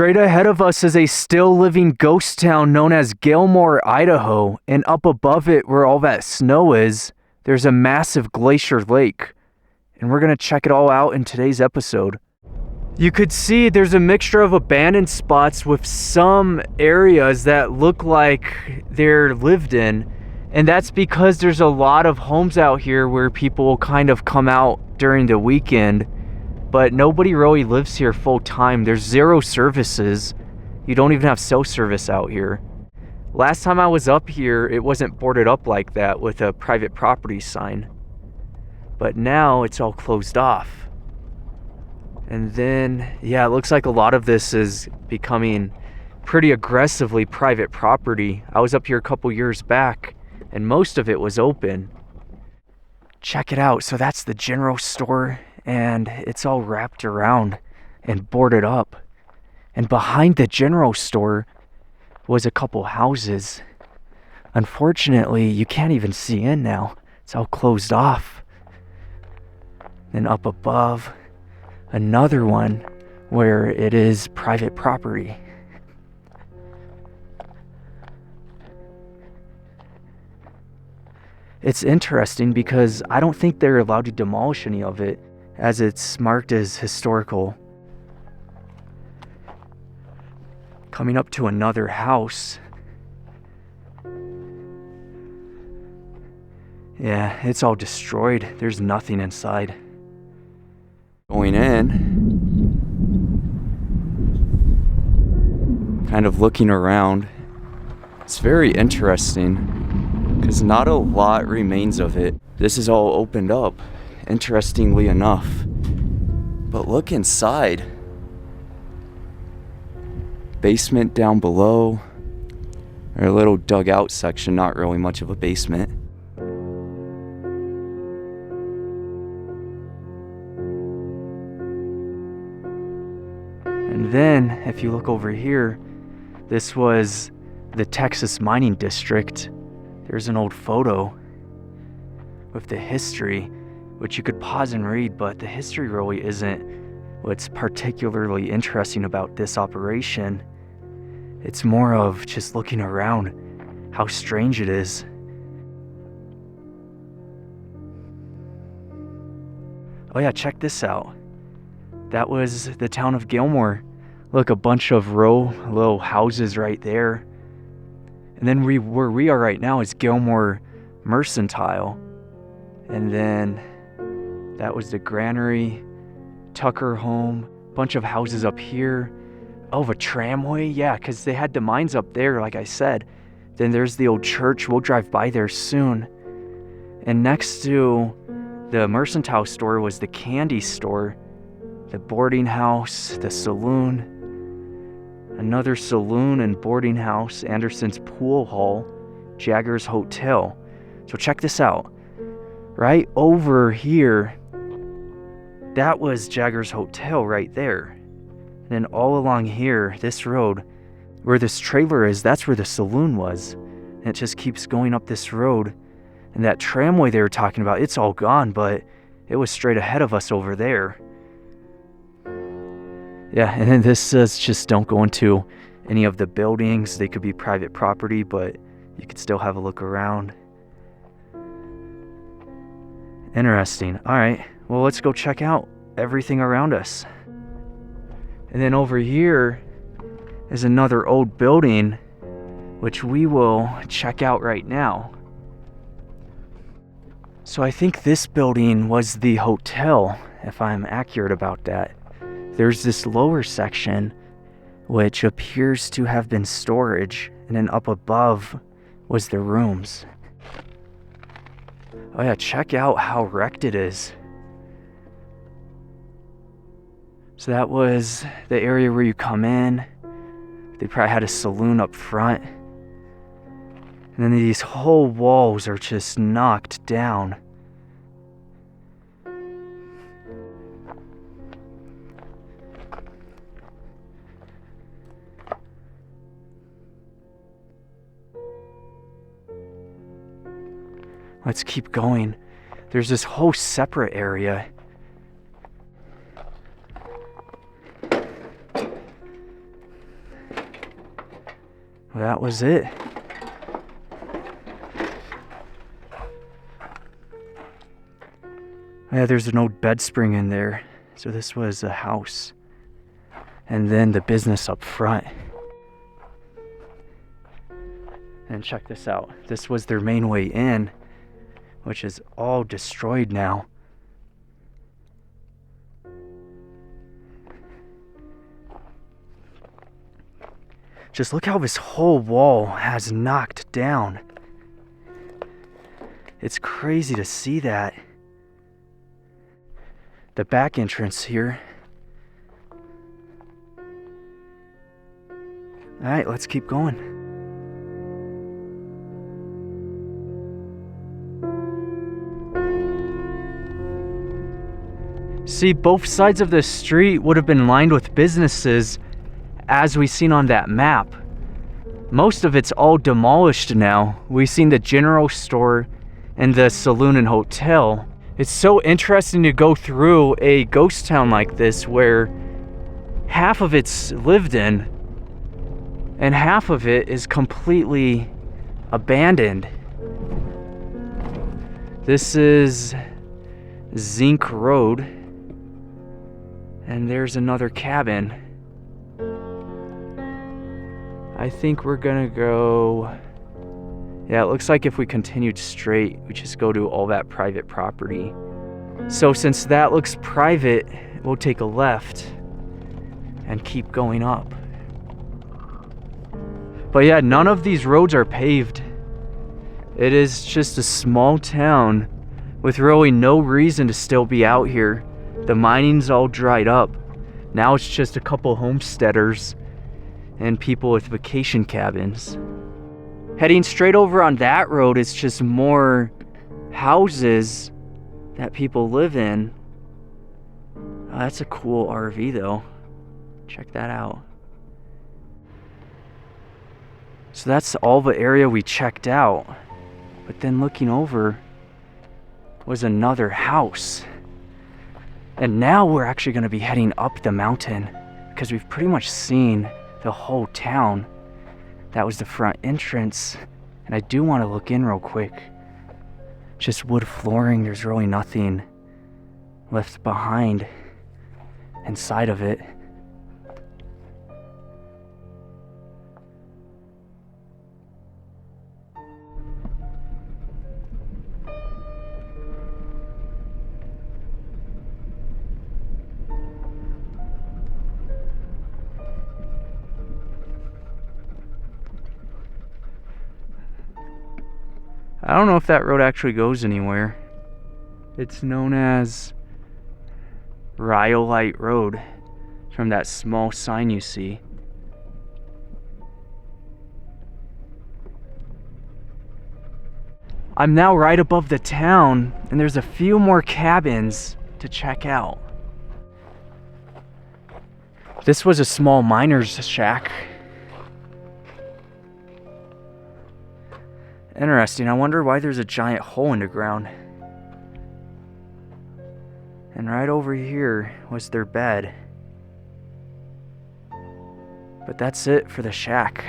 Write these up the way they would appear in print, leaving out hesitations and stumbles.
Straight ahead of us is a still living ghost town known as Gilmore, Idaho, and up above it where all that snow is, there's a massive glacier lake. And we're going to check it all out in today's episode. You could see there's a mixture of abandoned spots with some areas that look like they're lived in. And that's because there's a lot of homes out here where people will kind of come out during the weekend. But nobody really lives here full time. There's zero services. You don't even have cell service out here. Last time I was up here, it wasn't boarded up like that with a private property sign. But now it's all closed off. And then, yeah, it looks like a lot of this is becoming pretty aggressively private property. I was up here a couple years back and most of it was open. Check it out. So that's the general store. And it's all wrapped around and boarded up. And behind the general store was a couple houses. Unfortunately, you can't even see in now. It's all closed off. And up above, another one where it is private property. It's interesting because I don't think they're allowed to demolish any of it, as it's marked as historical. Coming up to another house. Yeah, it's all destroyed. There's nothing inside. Going in, kind of looking around. It's very interesting because not a lot remains of it. This is all opened up. Interestingly enough, but look inside. Basement down below, or a little dugout section, not really much of a basement. And then, if you look over here, this was the Texas mining district. There's an old photo with the history, which you could pause and read, but the history really isn't what's particularly interesting about this operation. It's more of just looking around, how strange it is. Oh yeah, check this out. That was the town of Gilmore. Look, a bunch of little houses right there. And then where we are right now is Gilmore Mercantile. And then that was the granary, Tucker home, bunch of houses up here. Oh, a tramway? Yeah, because they had the mines up there, like I said. Then there's the old church. We'll drive by there soon. And next to the mercantile store was the candy store, the boarding house, the saloon, another saloon and boarding house, Anderson's Pool Hall, Jagger's Hotel. So check this out. Right over here, that was Jagger's Hotel right there. And then all along here, this road, where this trailer is, that's where the saloon was. And it just keeps going up this road. And that tramway they were talking about, it's all gone, but it was straight ahead of us over there. Yeah, and then this says just don't go into any of the buildings. They could be private property, but you could still have a look around. Interesting. All right, well, let's go check out everything around us. And then over here is another old building, which we will check out right now. So I think this building was the hotel, if I'm accurate about that. There's this lower section, which appears to have been storage, and then up above was the rooms. Oh yeah, check out how wrecked it is. So that was the area where you come in. They probably had a saloon up front. And then these whole walls are just knocked down. Let's keep going. There's this whole separate area. Well, that was it. Yeah, there's an old bed spring in there. So this was a house. And then the business up front. And check this out. This was their main way in, which is all destroyed now. Just look how this whole wall has knocked down. It's crazy to see that. The back entrance here. All right, let's keep going. See, both sides of the street would have been lined with businesses as we seen on that map. Most of it's all demolished now. We've seen the general store and the saloon and hotel. It's so interesting to go through a ghost town like this where half of it's lived in and half of it is completely abandoned. This is Zinc Road, and there's another cabin. I think we're gonna go... Yeah, it looks like if we continued straight, we just go to all that private property. So since that looks private, we'll take a left and keep going up. But yeah, none of these roads are paved. It is just a small town with really no reason to still be out here. The mining's all dried up. Now it's just a couple homesteaders and people with vacation cabins. Heading straight over on that road, it's just more houses that people live in. Oh, that's a cool RV though. Check that out. So that's all the area we checked out. But then looking over was another house. And now we're actually going to be heading up the mountain because we've pretty much seen the whole town. That was the front entrance. And I do want to look in real quick. Just wood flooring. There's really nothing left behind inside of it. I don't know if that road actually goes anywhere. It's known as Rhyolite Road from that small sign you see. I'm now right above the town, and there's a few more cabins to check out. This was a small miner's shack. Interesting. I wonder why there's a giant hole in the ground. And right over here was their bed. But that's it for the shack.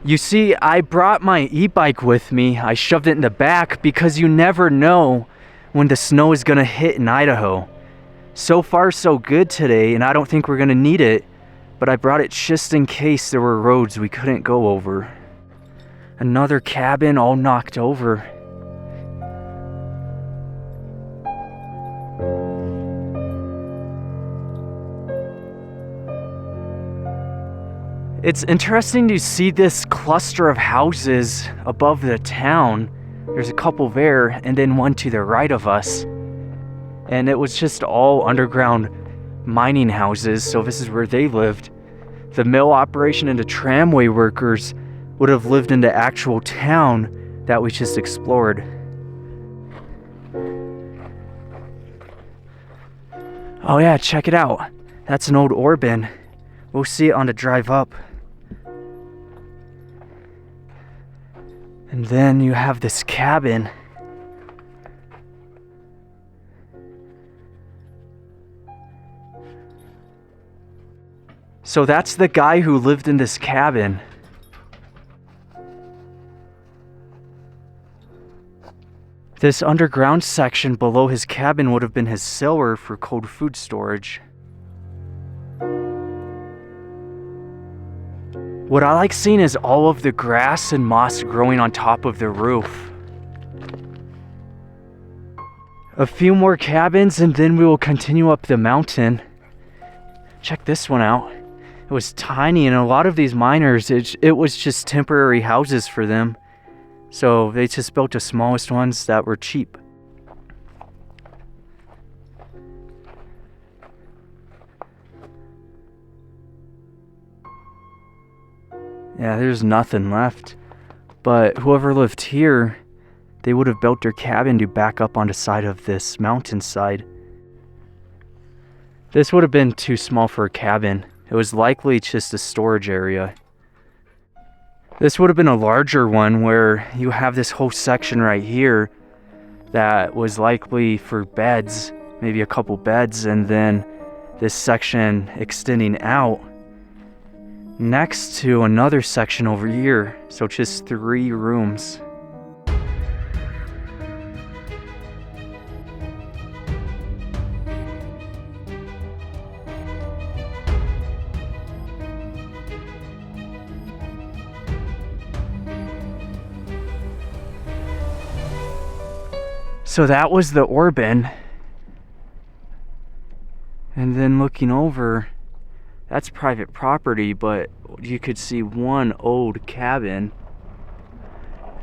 You see, I brought my e-bike with me. I shoved it in the back because you never know when the snow is gonna hit in Idaho. So far so good today, and I don't think we're gonna need it. But I brought it just in case there were roads we couldn't go over. Another cabin all knocked over. It's interesting to see this cluster of houses above the town. There's a couple there and then one to the right of us. And it was just all underground mining houses, so this is where they lived. The mill operation and the tramway workers would have lived in the actual town that we just explored. Oh yeah, check it out. That's an old ore bin. We'll see it on the drive up. And then you have this cabin. So that's the guy who lived in this cabin. This underground section below his cabin would have been his cellar for cold food storage. What I like seeing is all of the grass and moss growing on top of the roof. A few more cabins and then we will continue up the mountain. Check this one out. It was tiny, and a lot of these miners, it was just temporary houses for them. So they just built the smallest ones that were cheap. Yeah, there's nothing left. But whoever lived here, they would have built their cabin to back up on the side of this mountainside. This would have been too small for a cabin. It was likely just a storage area. This would have been a larger one where you have this whole section right here that was likely for beds, maybe a couple beds, and then this section extending out next to another section over here. So just 3 rooms. So that was the Orban. And then looking over, that's private property, but you could see one old cabin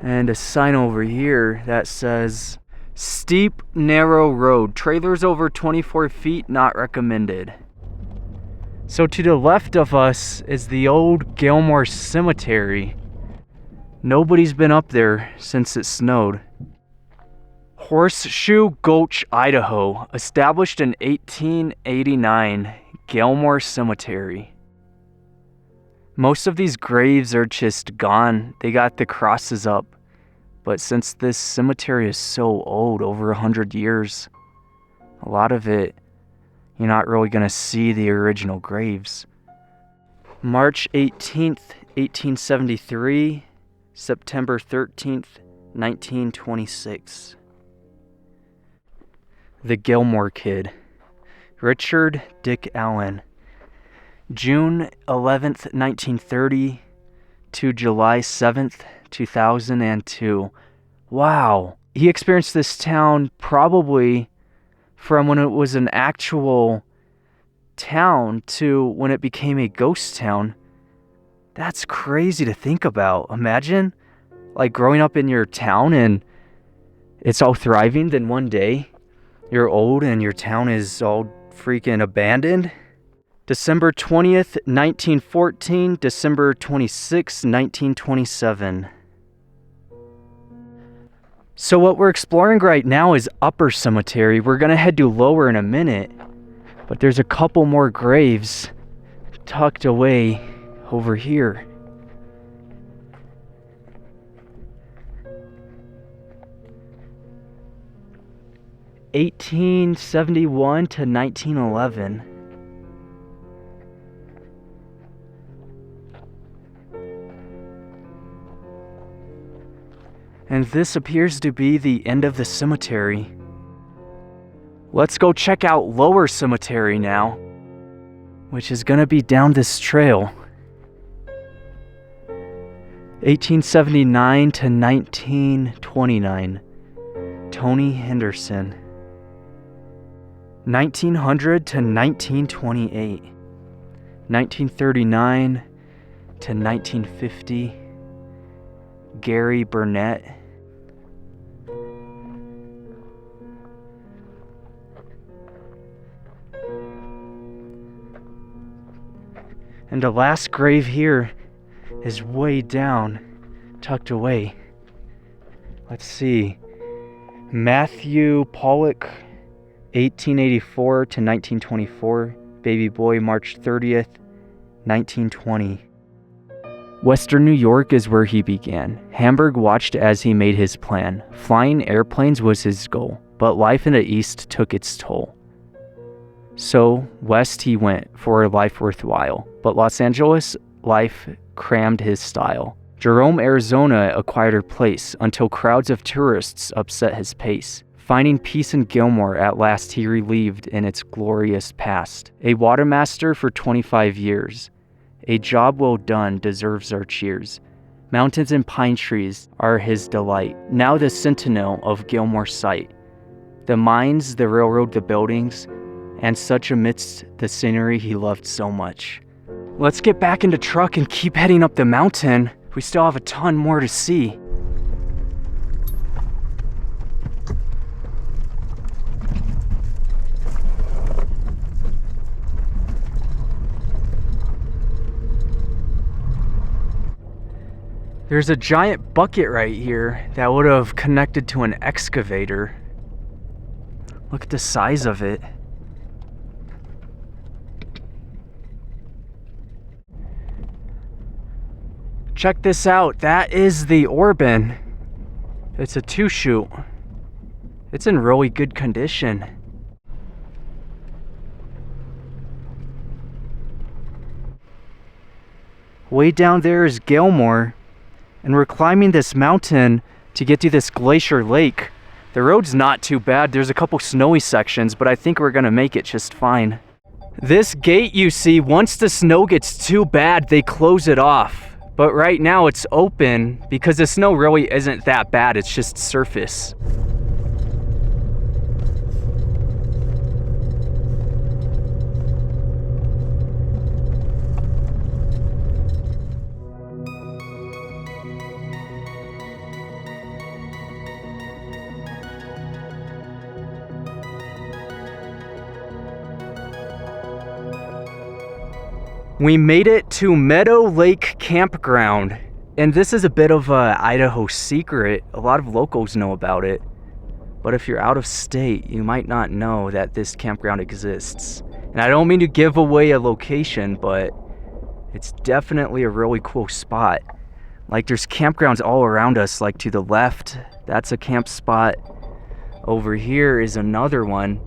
and a sign over here that says, steep, narrow road. Trailers over 24 feet not recommended. So to the left of us is the old Gilmore Cemetery. Nobody's been up there since it snowed. Horseshoe Gulch, Idaho, established in 1889, Gilmore Cemetery. Most of these graves are just gone. They got the crosses up. But since this cemetery is so old, over 100 years, a lot of it, you're not really going to see the original graves. March 18th, 1873, September 13th, 1926. The Gilmore Kid, Richard Dick Allen, June 11th, 1930 to July 7th, 2002. Wow. He experienced this town probably from when it was an actual town to when it became a ghost town. That's crazy to think about. Imagine, like, growing up in your town and it's all thriving, then one day you're old and your town is all freaking abandoned. December 20th, 1914, December 26th, 1927. So what we're exploring right now is Upper Cemetery. We're gonna head to Lower in a minute, but there's a couple more graves tucked away over here. (1871 to 1911). And this appears to be the end of the cemetery. Let's go check out Lower Cemetery now, which is gonna be down this trail. 1879 to 1929. Tony Henderson. 1900 to 1928. 1939 to 1950. Gary Burnett. And the last grave here is way down, tucked away. Let's see. Matthew Pollock, 1884 to 1924. Baby boy, March 30th, 1920. Western New York is where he began. Hamburg watched as he made his plan. Flying airplanes was his goal, but life in the East took its toll. So west he went for a life worthwhile, but Los Angeles life crammed his style. Jerome, Arizona acquired her place until crowds of tourists upset his pace. Finding peace in Gilmore at last he relieved in its glorious past. A watermaster for 25 years. A job well done deserves our cheers. Mountains and pine trees are his delight. Now the sentinel of Gilmore's sight. The mines, the railroad, the buildings, and such amidst the scenery he loved so much. Let's get back in the truck and keep heading up the mountain. We still have a ton more to see. There's a giant bucket right here that would have connected to an excavator. Look at the size of it. Check this out. That is the Orban. It's a 2-chute. It's in really good condition. Way down there is Gilmore, and we're climbing this mountain to get to this glacier lake. The road's not too bad. There's a couple snowy sections, but I think we're gonna make it just fine. This gate you see, once the snow gets too bad, they close it off. But right now it's open because the snow really isn't that bad, it's just surface. We made it to Meadow Lake Campground, and this is a bit of a Idaho secret. A lot of locals know about it, but if you're out of state, you might not know that this campground exists. And I don't mean to give away a location, but it's definitely a really cool spot. Like, there's campgrounds all around us. Like to the left, that's a camp spot. Over here is another one.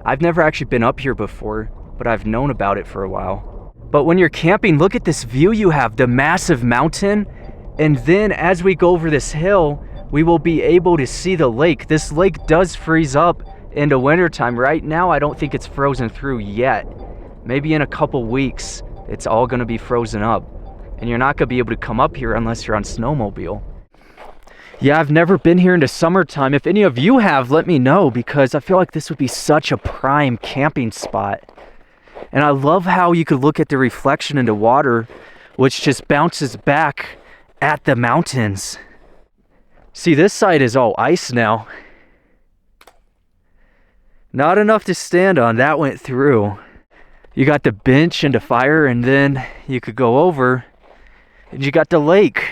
I've never actually been up here before, but I've known about it for a while. But when you're camping, look at this view you have, the massive mountain. And then as we go over this hill, we will be able to see the lake. This lake does freeze up in the wintertime. Right now, I don't think it's frozen through yet. Maybe in a couple weeks, it's all gonna be frozen up. And you're not gonna be able to come up here unless you're on snowmobile. Yeah, I've never been here in the summertime. If any of you have, let me know, because I feel like this would be such a prime camping spot. And I love how you could look at the reflection in the water, which just bounces back at the mountains. See, this side is all ice now. Not enough to stand on, that went through. You got the bench and the fire, and then you could go over, and you got the lake.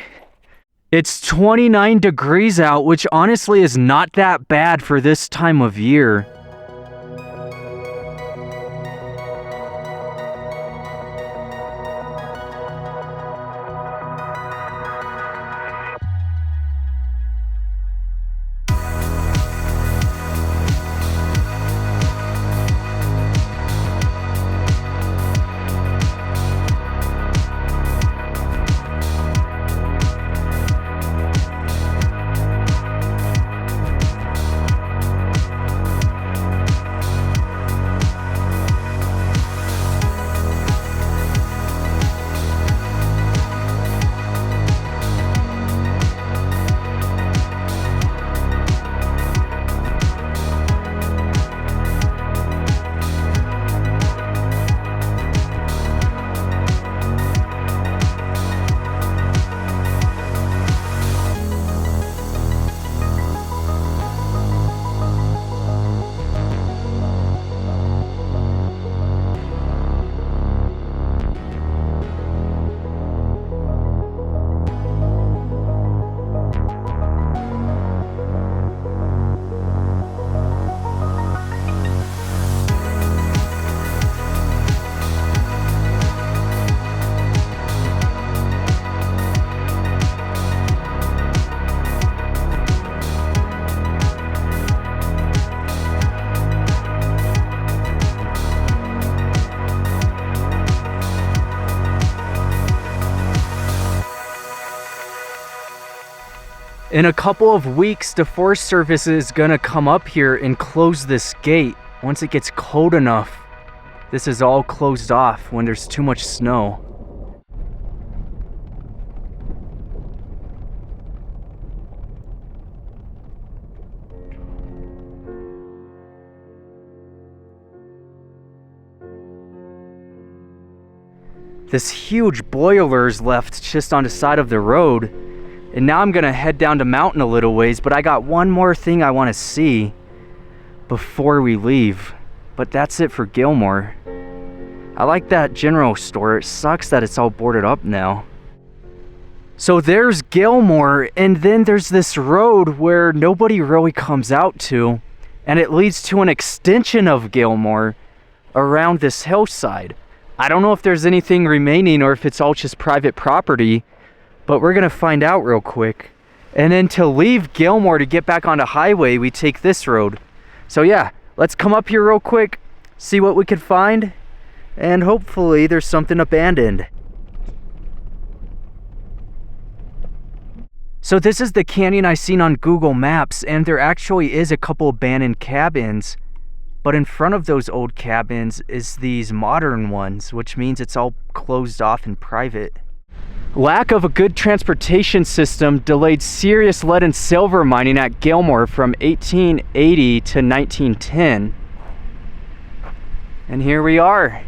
It's 29 degrees out, which honestly is not that bad for this time of year. In a couple of weeks, the Forest Service is gonna come up here and close this gate. Once it gets cold enough, this is all closed off when there's too much snow. This huge boiler's left just on the side of the road. And now I'm gonna head down the mountain a little ways, but I got one more thing I wanna see before we leave. But that's it for Gilmore. I like that general store. It sucks that it's all boarded up now. So there's Gilmore, and then there's this road where nobody really comes out to, and it leads to an extension of Gilmore around this hillside. I don't know if there's anything remaining or if it's all just private property, but we're gonna find out real quick. And then to leave Gilmore to get back on the highway, we take this road. So yeah, let's come up here real quick, see what we can find, and hopefully there's something abandoned. So this is the canyon I seen on Google Maps, and there actually is a couple abandoned cabins. But in front of those old cabins is these modern ones, which means it's all closed off and private. Lack of a good transportation system delayed serious lead and silver mining at Gilmore from 1880 to 1910. And here we are.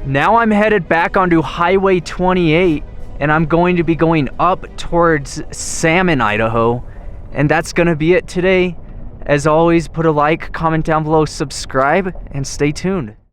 Now I'm headed back onto Highway 28, and I'm going to be going up towards Salmon, Idaho. And that's gonna be it today. As always, put a like, comment down below, subscribe, and stay tuned.